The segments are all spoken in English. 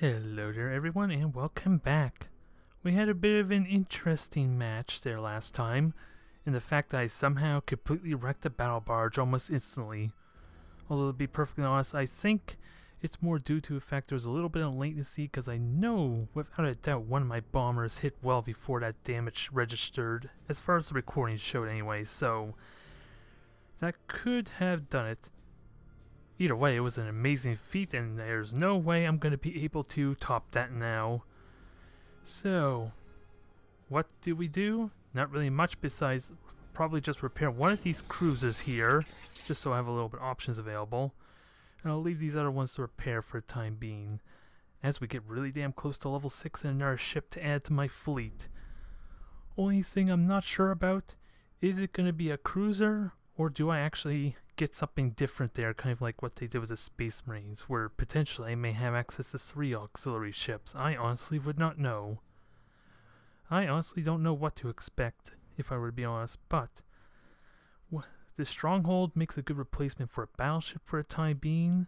Hello there everyone and welcome back. We had a bit of an interesting match there last time, in the fact that I somehow completely wrecked the battle barge almost instantly. Although to be perfectly honest, I think it's more due to the fact there was a little bit of latency because I know without a doubt one of my bombers hit well before that damage registered, as far as the recording showed anyway, so that could have done it. Either way, it was an amazing feat, and there's no way I'm going to be able to top that now. So, what do we do? Not really much besides probably just repair one of these cruisers here, just so I have a little bit of options available. And I'll leave these other ones to repair for the time being, as we get really damn close to level 6 and another ship to add to my fleet. Only thing I'm not sure about, is it going to be a cruiser, or do I actually get something different there, kind of like what they did with the Space Marines, where potentially I may have access to 3 auxiliary ships. I honestly would not know. I honestly don't know what to expect, if I were to be honest, but the Stronghold makes a good replacement for a battleship for a time being,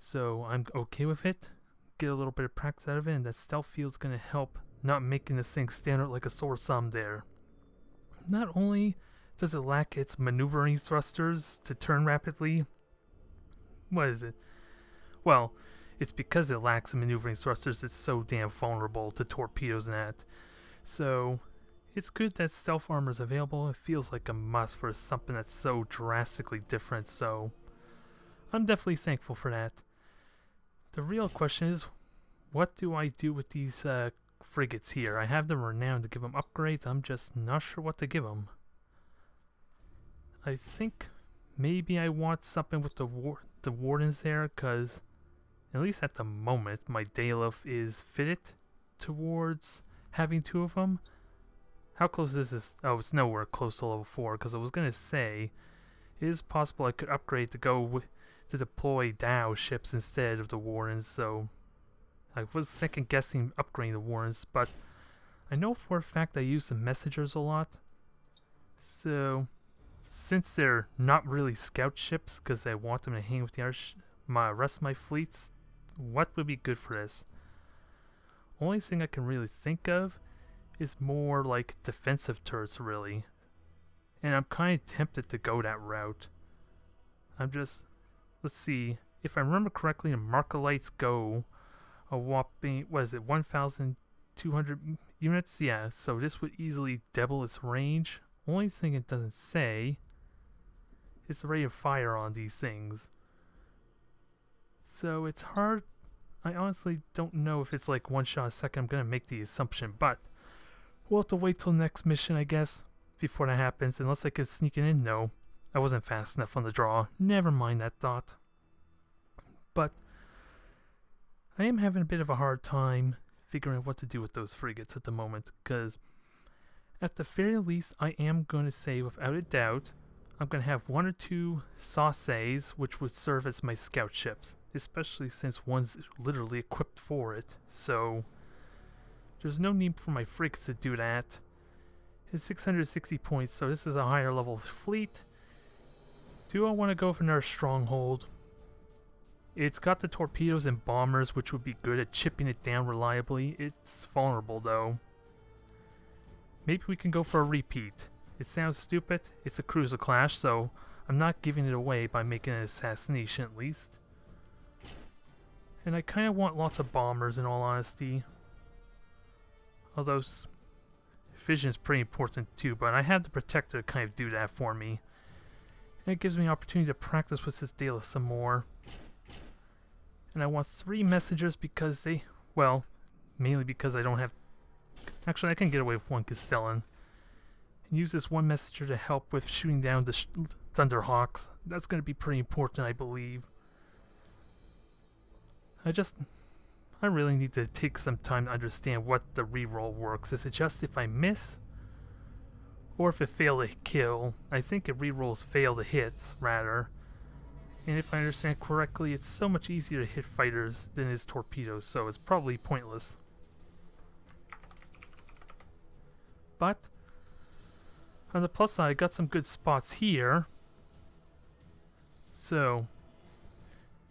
so I'm okay with it. Get a little bit of practice out of it, and that stealth field's going to help not making this thing stand out like a sore thumb there. Not only does it lack its maneuvering thrusters to turn rapidly? What is it? Well, it's because it lacks the maneuvering thrusters it's so damn vulnerable to torpedoes and that. So, it's good that stealth armor is available. It feels like a must for something that's so drastically different, so I'm definitely thankful for that. The real question is, what do I do with these frigates here? I have them renowned to give them upgrades. I'm just not sure what to give them. I think maybe I want something with the wardens there, because at least at the moment my Daelif is fitted towards having 2 of them. How close is this? Oh, it's nowhere close to level 4, because I was going to say it is possible I could upgrade to go to deploy Dow ships instead of the wardens, so I was second guessing upgrading the wardens, but I know for a fact I use the messengers a lot, so since they're not really scout ships, because I want them to hang with the rest of my fleets, what would be good for this? Only thing I can really think of is more like defensive turrets, really. And I'm kind of tempted to go that route. Let's see, if I remember correctly, the Markolites go a whopping, what is it, 1,200 units? Yeah, so this would easily double its range. Only thing it doesn't say is the rate of fire on these things. So it's hard. I honestly don't know if it's like one shot a second. I'm going to make the assumption, but we'll have to wait till next mission, I guess, before that happens. Unless I could sneak it in. No, I wasn't fast enough on the draw. Never mind that thought. But I am having a bit of a hard time figuring out what to do with those frigates at the moment, because at the very least, I am going to say, without a doubt, I'm going to have 1 or 2 Sauces, which would serve as my scout ships, especially since one's literally equipped for it, so there's no need for my frigates to do that. It's 660 points, so this is a higher level fleet. Do I want to go for another Stronghold? It's got the torpedoes and bombers, which would be good at chipping it down reliably. It's vulnerable, though. Maybe we can go for a repeat. It sounds stupid. It's a cruiser clash, so I'm not giving it away by making an assassination at least. And I kind of want lots of bombers in all honesty. Although fission is pretty important too, but I have the protector to kind of do that for me. And it gives me an opportunity to practice with this Daelif some more. And I want 3 messengers because well, mainly because I don't have. Actually, I can get away with 1 Castellan. And use this 1 messenger to help with shooting down the Thunderhawks. That's going to be pretty important, I believe. I really need to take some time to understand what the reroll works. Is it just if I miss? Or if it failed to kill? I think it rerolls fail to hits, rather. And if I understand correctly, it's so much easier to hit fighters than it is torpedoes, so it's probably pointless. But on the plus side, I got some good spots here. So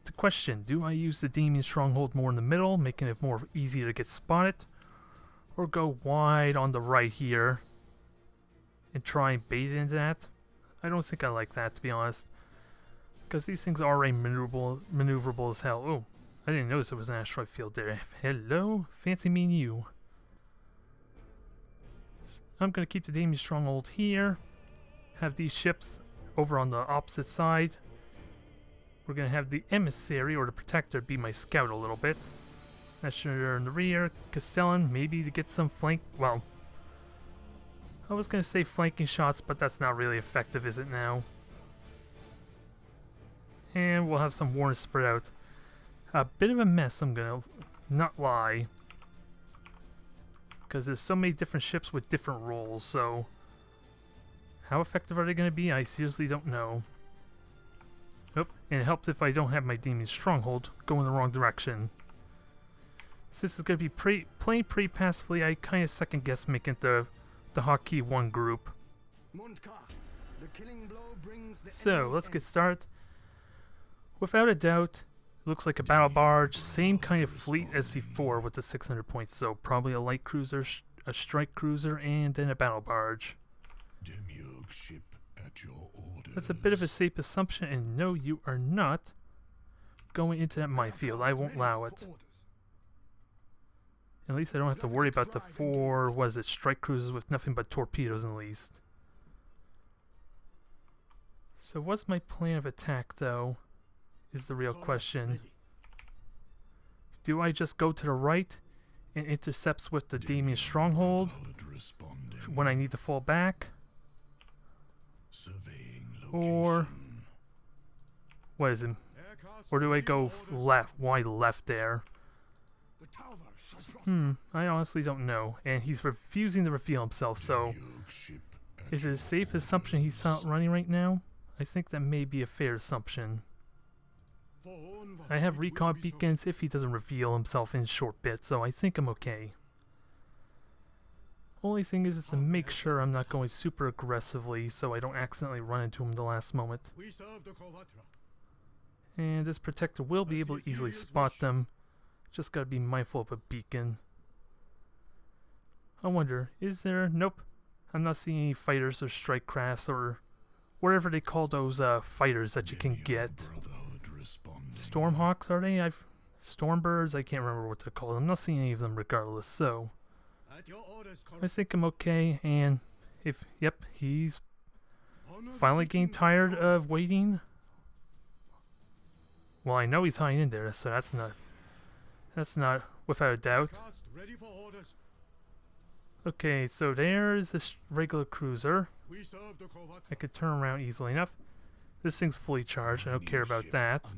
the question, do I use the Demiurg Stronghold more in the middle, making it more easy to get spotted? Or go wide on the right here and try and bait into that? I don't think I like that, to be honest. Because these things are already maneuverable as hell. Oh, I didn't notice there was an asteroid field there. Hello? Fancy meeting you. So I'm going to keep the Demiurg Stronghold here. Have these ships over on the opposite side. We're going to have the Emissary, or the Protector, be my scout a little bit. Messenger in the rear. Castellan, maybe to get some flank... Well, I was going to say flanking shots, but that's not really effective, is it now? And we'll have some warners spread out. A bit of a mess, I'm going to not lie. Because there's so many different ships with different roles, so... How effective are they going to be? I seriously don't know. Oh, and it helps if I don't have my Demiurg Stronghold go in the wrong direction. Since it's going to be playing pretty passively, I kind of second guess making the hotkey 1 group. So, let's get started. Without a doubt, looks like a battle barge, same kind of fleet as before with the 600 points, so probably a light cruiser, a strike cruiser, and then a battle barge. Demiurg ship at your orders. That's a bit of a safe assumption, and no, you are not going into that minefield. I won't allow it. At least I don't have to worry about the 4, what is it, strike cruisers with nothing but torpedoes at least. So what's my plan of attack, though, is the real question. Do I just go to the right and intercepts with the Demiurg Stronghold when I need to fall back? Or what is it? Or do I go left, wide left there? I honestly don't know. And he's refusing to reveal himself, so is it a safe assumption he's not running right now? I think that may be a fair assumption. I have recon beacons if he doesn't reveal himself in short bits, so I think I'm okay. Only thing is to make sure I'm not going super aggressively so I don't accidentally run into him in the last moment. And this protector will be able to easily spot them. Just gotta be mindful of a beacon. I wonder, is there... Nope. I'm not seeing any fighters or strike crafts or whatever they call those fighters that you can get. Stormhawks, are they? Stormbirds? I can't remember what they're called. I'm not seeing any of them regardless, so... I think I'm okay, and if... Yep, he's finally getting tired of waiting. Well, I know he's hiding in there, so that's not without a doubt. Okay, so there's this regular cruiser. I could turn around easily enough. This thing's fully charged, I don't care about that.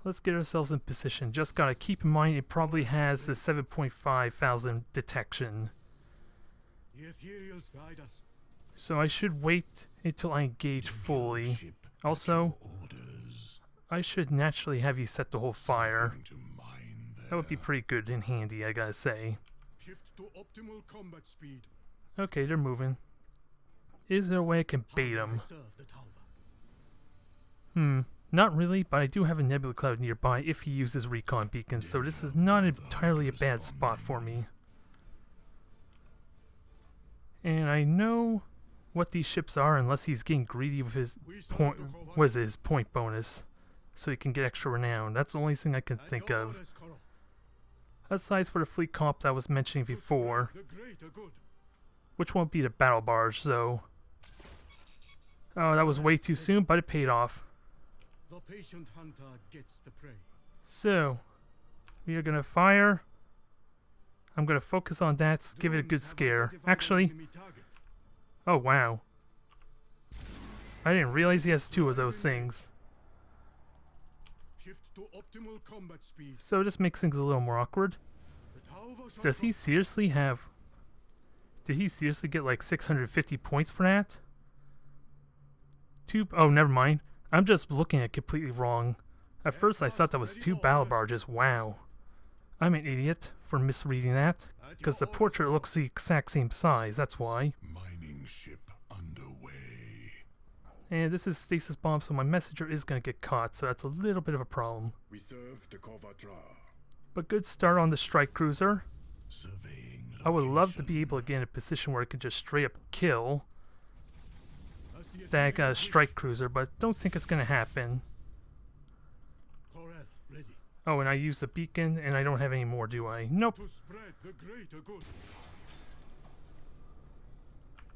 Let's get ourselves in position. Just gotta keep in mind it probably has the 7,500 detection. So I should wait until I engage fully. Also, I should naturally have you set the whole fire. That would be pretty good and handy, I gotta say. Okay, they're moving. Is there a way I can bait them? Not really, but I do have a nebula cloud nearby if he uses recon beacons, so this is not entirely a bad spot for me. And I know what these ships are unless he's getting greedy with his point, what is it, his point bonus, so he can get extra renown. That's the only thing I can think of. Aside for the fleet comp that I was mentioning before, which won't be the battle barge, so... Oh, that was way too soon, but it paid off. So, we are gonna fire. I'm gonna focus on that, give it a good scare. Actually, oh wow. I didn't realize he has 2 of those things. So this makes things a little more awkward. Does he seriously have... Did he seriously get like 650 points for that? Oh, never mind. I'm just looking at it completely wrong. At first I thought that was 2 battle barges. Wow. I'm an idiot for misreading that. Because the portrait looks the exact same size, that's why. Mining ship underway. And this is stasis bomb, so my messenger is going to get caught, so that's a little bit of a problem. We serve the Kovatra. But good start on the strike cruiser. Surveying I would love to location. be able to get in a position where I could just straight up kill that strike cruiser, but don't think it's going to happen. Corel, ready. Oh, and I used the beacon, and I don't have any more, do I? Nope. To spread the greater good.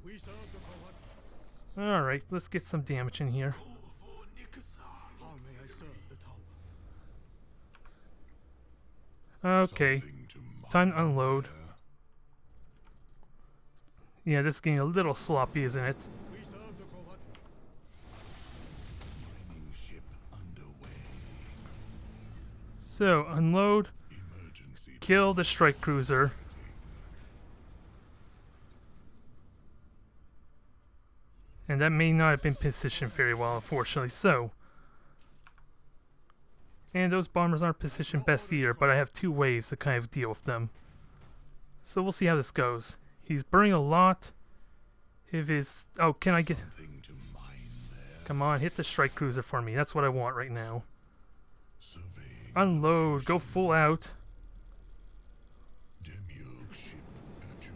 We serve the Kovatra. Alright, let's get some damage in here. How may I serve the tower? Okay, Something to time to mine unload. there. Yeah, this is getting a little sloppy, isn't it? We serve the Kovatra. Mining ship underway. So, unload, Emergency kill the strike cruiser. And that may not have been positioned very well, unfortunately. So, and those bombers aren't positioned best either, but I have two waves to kind of deal with them. So we'll see how this goes. He's burning a lot. If his... Oh, can I get... something to mine there. Come on, hit the strike cruiser for me. That's what I want right now. Surveying Unload, go location. full out. Demiurg ship at your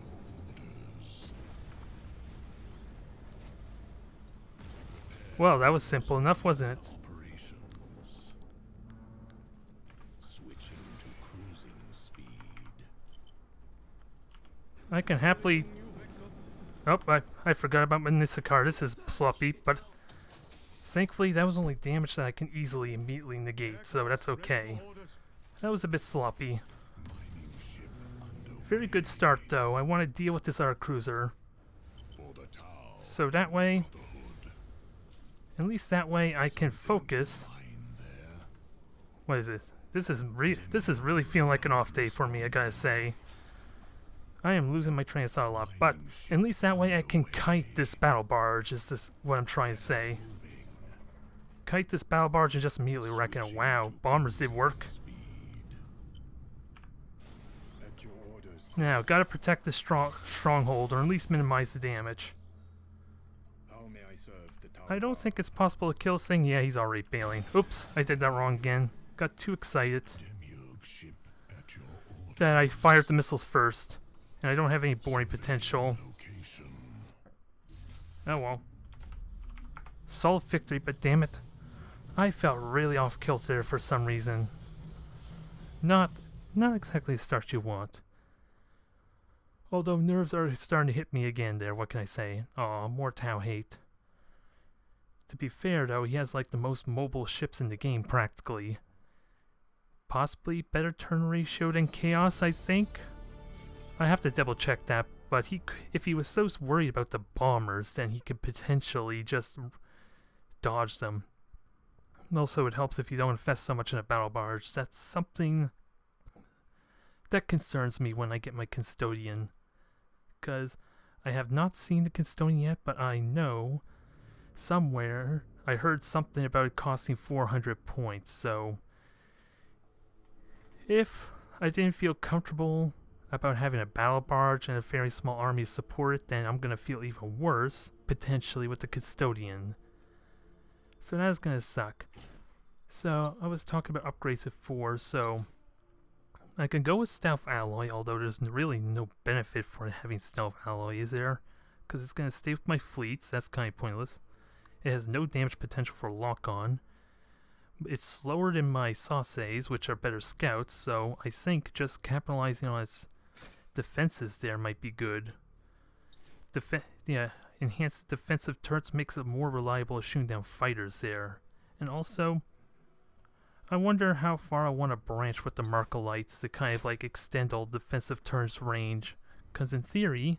orders. Well, that was simple enough, wasn't it? Operations. Switching to cruising speed. I can happily... Oh, I forgot about my Nisakar. This is sloppy, but thankfully that was only damage that I can easily immediately negate, so that's okay. That was a bit sloppy. Mining ship underway. Very good start, though. I want to deal with this other cruiser. For the tower. So that way, Brotherhood. at least that way I can focus. Mine there. What is this? This is really feeling like an off day for me, I gotta say. I am losing my train of thought a lot, but at least that way I can kite this battle barge, is this what I'm trying to say. Moving. Kite this battle barge and just immediately wreck it. Wow, bombers did work. Speed. At your orders. Now, gotta protect the stronghold, or at least minimize the damage. How may I serve the tower? I don't think it's possible to kill this thing. Yeah, he's already bailing. Oops, I did that wrong again. Got too excited Demiurg ship at your orders. that I fired the missiles first. And I don't have any boarding potential. Location. Oh well. Solid victory, but damn it. I felt really off kilter there for some reason. Not exactly the start you want. Although nerves are starting to hit me again there, what can I say? Aw, more Tau hate. To be fair though, he has like the most mobile ships in the game practically. Possibly better turn ratio than Chaos, I think? I have to double check that, but if he was so worried about the bombers, then he could potentially just dodge them. Also, it helps if you don't invest so much in a battle barge. That's something that concerns me when I get my custodian. Because I have not seen the custodian yet, but I know somewhere I heard something about it costing 400 points, so if I didn't feel comfortable about having a battle barge and a very small army to support it, then I'm gonna feel even worse, potentially, with the custodian. So that is gonna suck. So I was talking about upgrades at 4, so I can go with stealth alloy, although there's really no benefit for having stealth alloy, is there? Because it's gonna stay with my fleets, that's kind of pointless. It has no damage potential for lock-on. It's slower than my Sauces, which are better scouts, so I think just capitalizing on its defenses there might be good. Enhanced defensive turrets makes it more reliable at shooting down fighters there. And also, I wonder how far I want to branch with the Markolites to kind of like extend all defensive turrets range. Because in theory,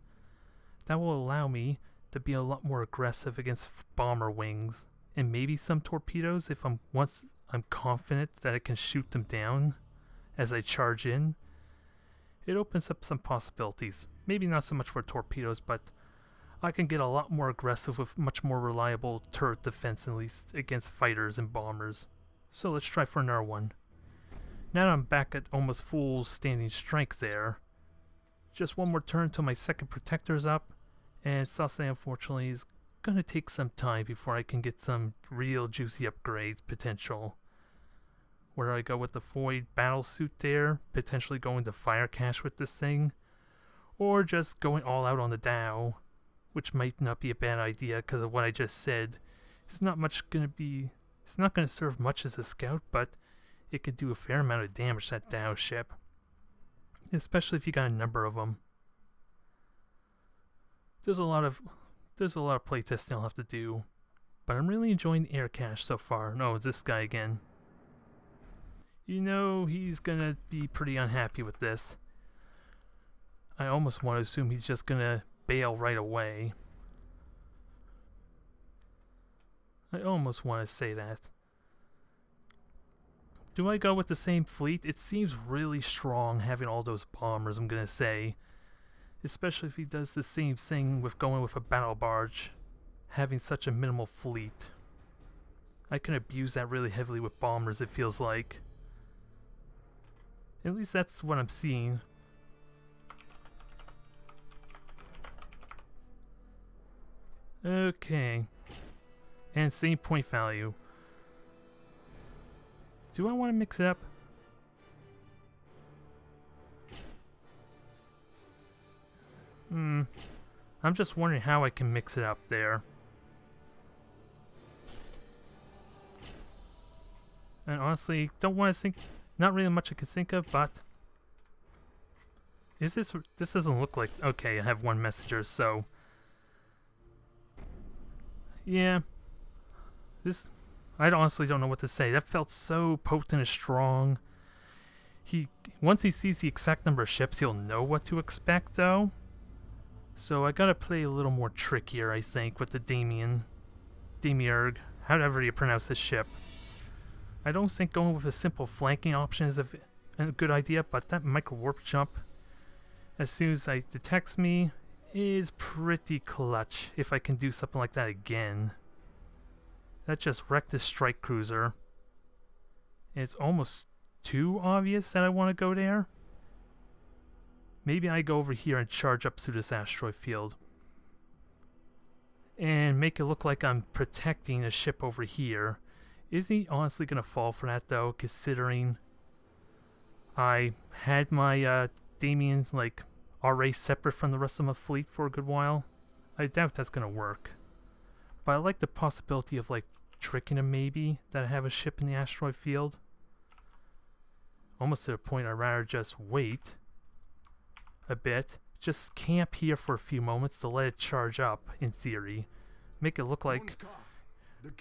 that will allow me to be a lot more aggressive against bomber wings. And maybe some torpedoes if once I'm confident that I can shoot them down as I charge in. It opens up some possibilities. Maybe not so much for torpedoes, but I can get a lot more aggressive with much more reliable turret defense, at least against fighters and bombers. So let's try for another one. Now that I'm back at almost full standing strength there, just one more turn until my second protector's up, and Sauce unfortunately is gonna take some time before I can get some real juicy upgrades potential. Where I go with the Void battle suit there, potentially going to Fire Cache with this thing, or just going all out on the Dow, which might not be a bad idea because of what I just said. It's not gonna serve much as a scout, but it could do a fair amount of damage, that Dow ship. Especially if you got a number of them. There's a lot of playtesting I'll have to do, but I'm really enjoying the air cache so far. No, it's this guy again. You know he's gonna be pretty unhappy with this. I almost want to assume he's just gonna bail right away. I almost want to say that. Do I go with the same fleet? It seems really strong having all those bombers, I'm gonna say. Especially if he does the same thing with going with a battle barge, having such a minimal fleet. I can abuse that really heavily with bombers, it feels like. At least that's what I'm seeing. Okay. And same point value. Do I want to mix it up? I'm just wondering how I can mix it up there. And honestly, don't want to think, not really much I can think of, but this doesn't look like, okay, I have one messenger, so yeah, I honestly don't know what to say. That felt so potent and strong. Once he sees the exact number of ships, he'll know what to expect, though. So I gotta play a little more trickier, I think, with the Demiurg, however you pronounce this ship. I don't think going with a simple flanking option is a good idea, but that micro warp jump, as soon as it detects me, is pretty clutch if I can do something like that again. That just wrecked this strike cruiser. It's almost too obvious that I want to go there. Maybe I go over here and charge up through this asteroid field. And make it look like I'm protecting a ship over here. Is he honestly going to fall for that though, considering I had my Damien's like RA separate from the rest of my fleet for a good while? I doubt that's going to work. But I like the possibility of like tricking him maybe, that I have a ship in the asteroid field. Almost to the point I'd rather just wait a bit, just camp here for a few moments to let it charge up, in theory. Make it look like,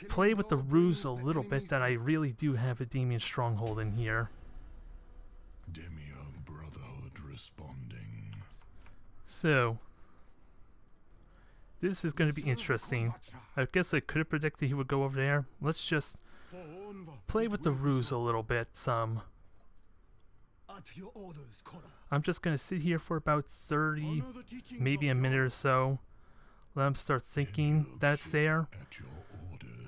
play with the ruse a little bit that I really do have a Demiurg Stronghold in here. Demiurg Brotherhood responding. So, this is going to be interesting. I guess I could have predicted he would go over there. Let's just play with the ruse a little bit some. I'm just going to sit here for about 30, maybe a minute or so. Let him start thinking that's there.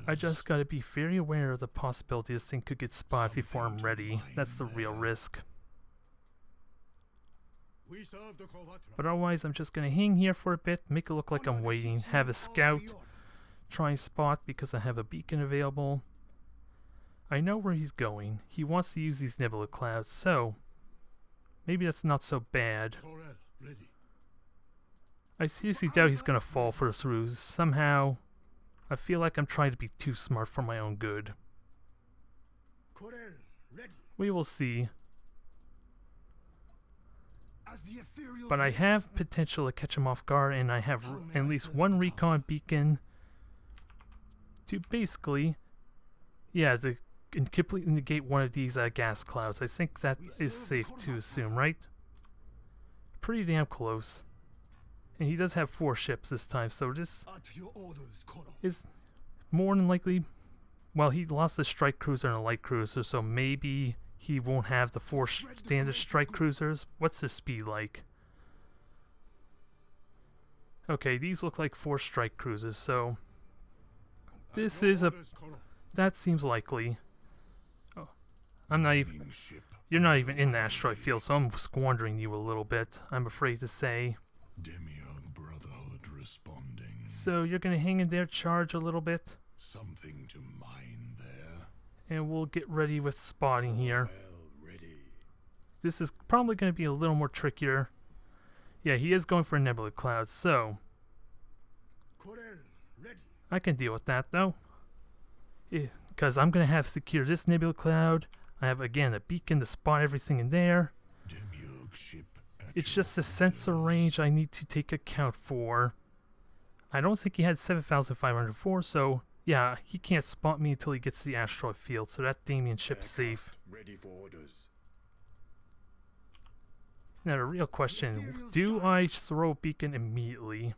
I just got to be very aware of the possibility this thing could get spotted before I'm ready. That's the real risk. But otherwise, I'm just going to hang here for a bit, make it look like I'm waiting, have a scout, try and spot because I have a beacon available. I know where he's going. He wants to use these nebula clouds, so maybe that's not so bad. I seriously doubt he's going to fall for this ruse. Somehow, I feel like I'm trying to be too smart for my own good. We will see. But I have potential to catch him off guard, and I have at least one recon beacon to basically, yeah, to completely negate one of these gas clouds. I think that is safe to assume, right? Pretty damn close. And he does have 4 ships this time, so this is more than likely, well, he lost the strike cruiser and a light cruiser, so maybe he won't have the 4 standard strike cruisers. What's their speed like? Okay, these look like 4 strike cruisers, so this is that seems likely. Oh, I'm not even, you're not even in the asteroid field, so I'm squandering you a little bit, I'm afraid to say. Demiurg Brotherhood responding. So you're gonna hang in there, charge a little bit, Something to mine there. and we'll get ready with spotting here. Well ready. This is probably gonna be a little more trickier. Yeah, he is going for a nebula cloud, so Corel, ready. I can deal with that though. Because I'm gonna have secure this nebula cloud. I have again a beacon to spot everything in there. Demiurg ship at It's your just the sensor orders. range I need to take account for. I don't think he had 7,504, so yeah, he can't spot me until he gets to the asteroid field, so that Demiurg ship's safe. Ready for orders. Now the real question, do I throw a beacon immediately?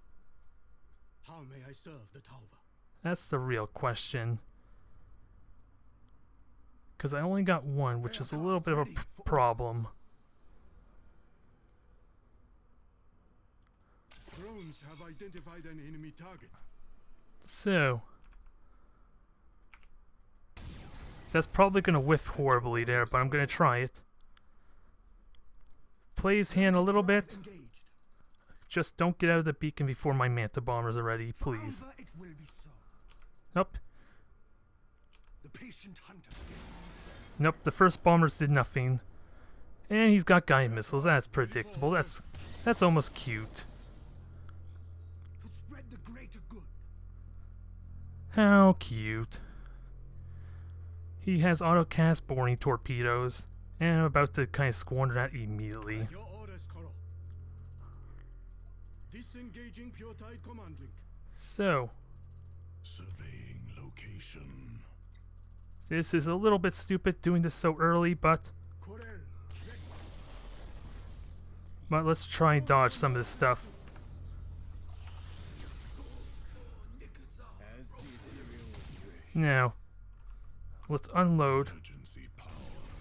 How may I serve the Tauva? That's the real question. Because I only got one, which is a little bit of a problem. Drones have identified an enemy target. So that's probably going to whiff horribly there, but I'm going to try it. Play his hand a little bit. Engaged. Just don't get out of the beacon before my manta bombers are ready, please. It will be so. Nope. The patient hunter. Nope, the first bombers did nothing. And he's got guided missiles, that's predictable. That's almost cute. To spread the greater good. How cute. He has autocast boring torpedoes, and I'm about to kind of squander that immediately. Your orders, Koro. Disengaging pure tide command link. So, Surveying location. this is a little bit stupid doing this so early, but Corel, ready. let's try and dodge some of this stuff. Now, let's unload. Emergency power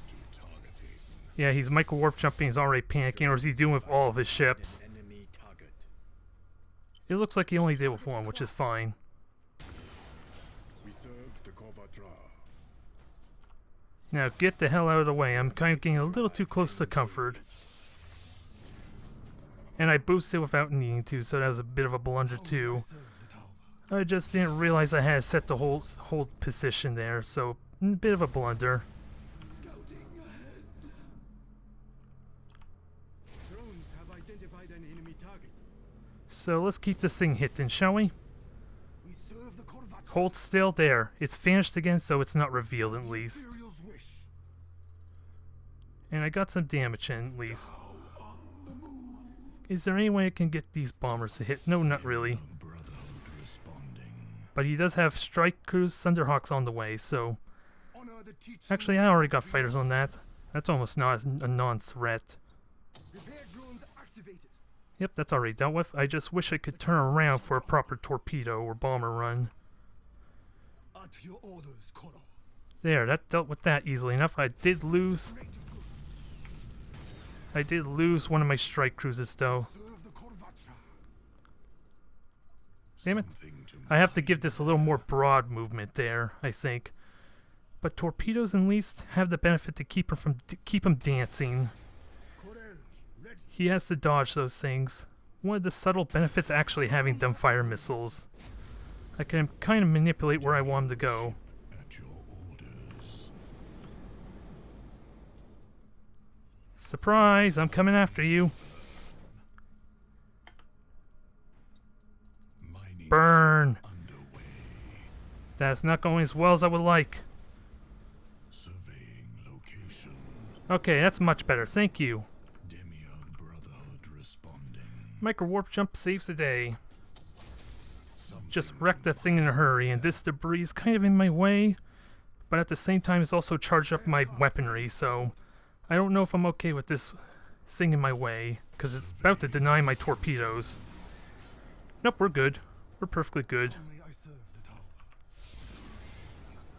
to targeting. Yeah, he's micro warp jumping, he's already panicking, or is he doing with all of his ships? Enemy target. It looks like he only did with one, which is fine. We serve the Kovatra. Now get the hell out of the way, I'm kind of getting a little too close to comfort. And I boosted without needing to, so that was a bit of a blunder too. I just didn't realize I had set the hold position there, so a bit of a blunder. Scouting ahead. Drones have identified an enemy target. So let's keep this thing hitting, shall we? We serve the Kovatra. Hold still there. It's vanished again, so it's not revealed at least. Imperial's wish. And I got some damage in at least. Now on the move. Is there any way I can get these bombers to hit? No, not really. Brotherhood responding. But he does have strike crews, Thunderhawks on the way, so... Honor the teachings. Actually, I already got fighters on that. That's almost not a non-threat. Repair drones activated. Yep, that's already dealt with. I just wish I could turn around for a proper torpedo or bomber run. At your orders, Koro. There, that dealt with that easily enough. I did lose one of my strike cruisers though. Serve the Kovatra. Damn it. Something to I have to give this a little more broad movement there, I think. But torpedoes at least have the benefit to keep him dancing. Corel, ready. He has to dodge those things. One of the subtle benefits actually having dumbfire missiles. I can kind of manipulate where I want him to go. At your orders. Surprise! I'm coming after you. Mining Burn! underway. That's not going as well as I would like. Surveying location. Okay, that's much better. Thank you. Demiurg Brotherhood responding. Micro warp jump saves the day. Something Just wrecked that thing in a hurry, and this debris is kind of in my way, but at the same time it's also charged up my weaponry, so I don't know if I'm okay with this thing in my way, because it's about to deny my torpedoes. Nope, we're good. We're perfectly good. Only I serve the Tauva.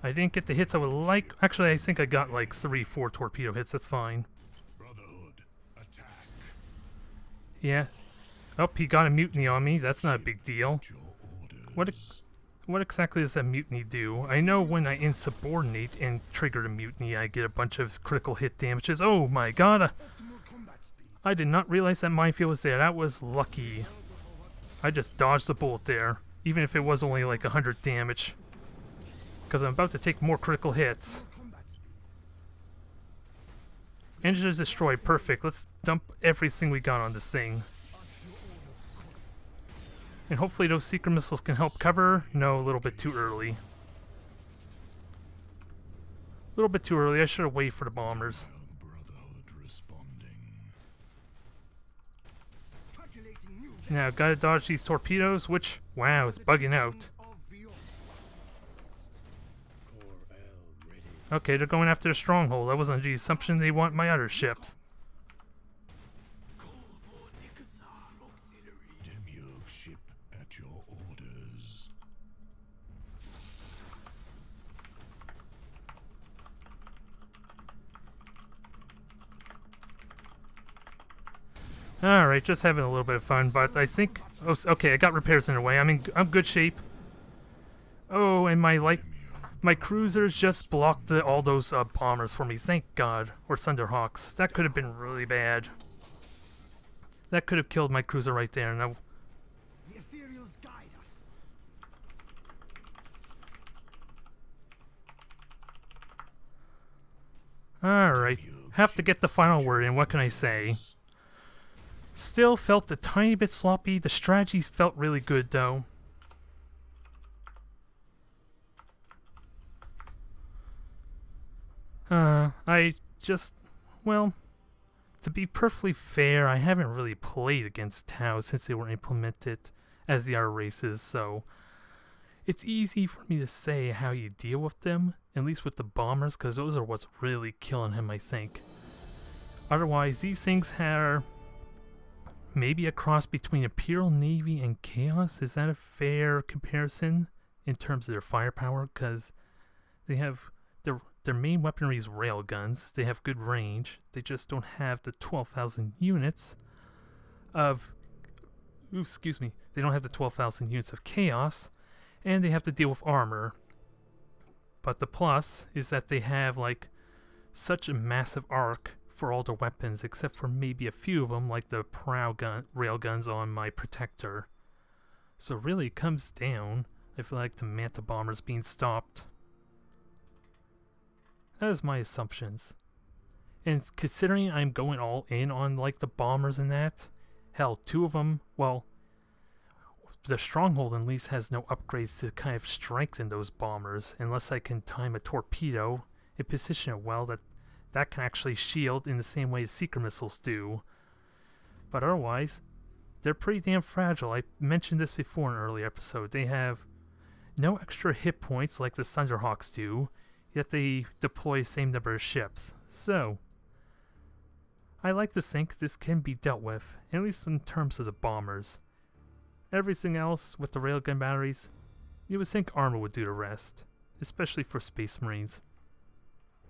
I didn't get the hits I would like. Actually, I think I got like 3-4 torpedo hits. That's fine. Brotherhood, attack. Yeah. Oh, he got a mutiny on me. That's not a big deal. At your orders. What exactly does a mutiny do? I know when I insubordinate and trigger a mutiny, I get a bunch of critical hit damages. Oh my god! Optimal combat speed. I did not realize that minefield was there. That was lucky. I just dodged the bullet there. even if it was only like 100 damage. Because I'm about to take more critical hits. Engines destroyed, perfect. Let's dump everything we got on this thing. And hopefully those secret missiles can help cover. No, a little bit too early. A little bit too early. I should have waited for the bombers. Now, gotta dodge these torpedoes, which, wow, it's bugging out. Okay, they're going after the Stronghold. I was under the assumption they want my other ships. Demiurg ship at your orders. Alright, just having a little bit of fun, but I think... Oh, okay, I got repairs in the way. I'm good shape. Oh, and my cruisers just blocked all those bombers for me. Thank God. Or Thunderhawks. That could have been really bad. That could have killed my cruiser right there. Now, The ethereals guide us. alright. Have to get the final word in. What can I say? Still felt a tiny bit sloppy. The strategies felt really good, though. Well, to be perfectly fair, I haven't really played against Tau since they were implemented as the other races, so it's easy for me to say how you deal with them, at least with the bombers, because those are what's really killing him, I think. Otherwise, these things are maybe a cross between Imperial Navy and Chaos. Is that a fair comparison in terms of their firepower? Because they have their main weaponry is railguns. They have good range. They just don't have the 12,000 units of... Ooh, excuse me. They don't have the 12,000 units of Chaos, and they have to deal with armor. But the plus is that they have, like, such a massive arc for all their weapons, except for maybe a few of them, like the railguns on my Protector. So really it comes down, I feel like, to Manta bombers being stopped. That is my assumptions. And considering I'm going all in on, like, the bombers and that, hell, two of them, well, the Stronghold at least has no upgrades to kind of strengthen those bombers, unless I can time a torpedo and position it well that can actually shield in the same way the secret missiles do. But otherwise, they're pretty damn fragile. I mentioned this before in an earlier episode. They have no extra hit points like the Thunderhawks do, yet they deploy the same number of ships. So, I like to think this can be dealt with, at least in terms of the bombers. Everything else with the railgun batteries, you would think armor would do the rest, especially for Space Marines.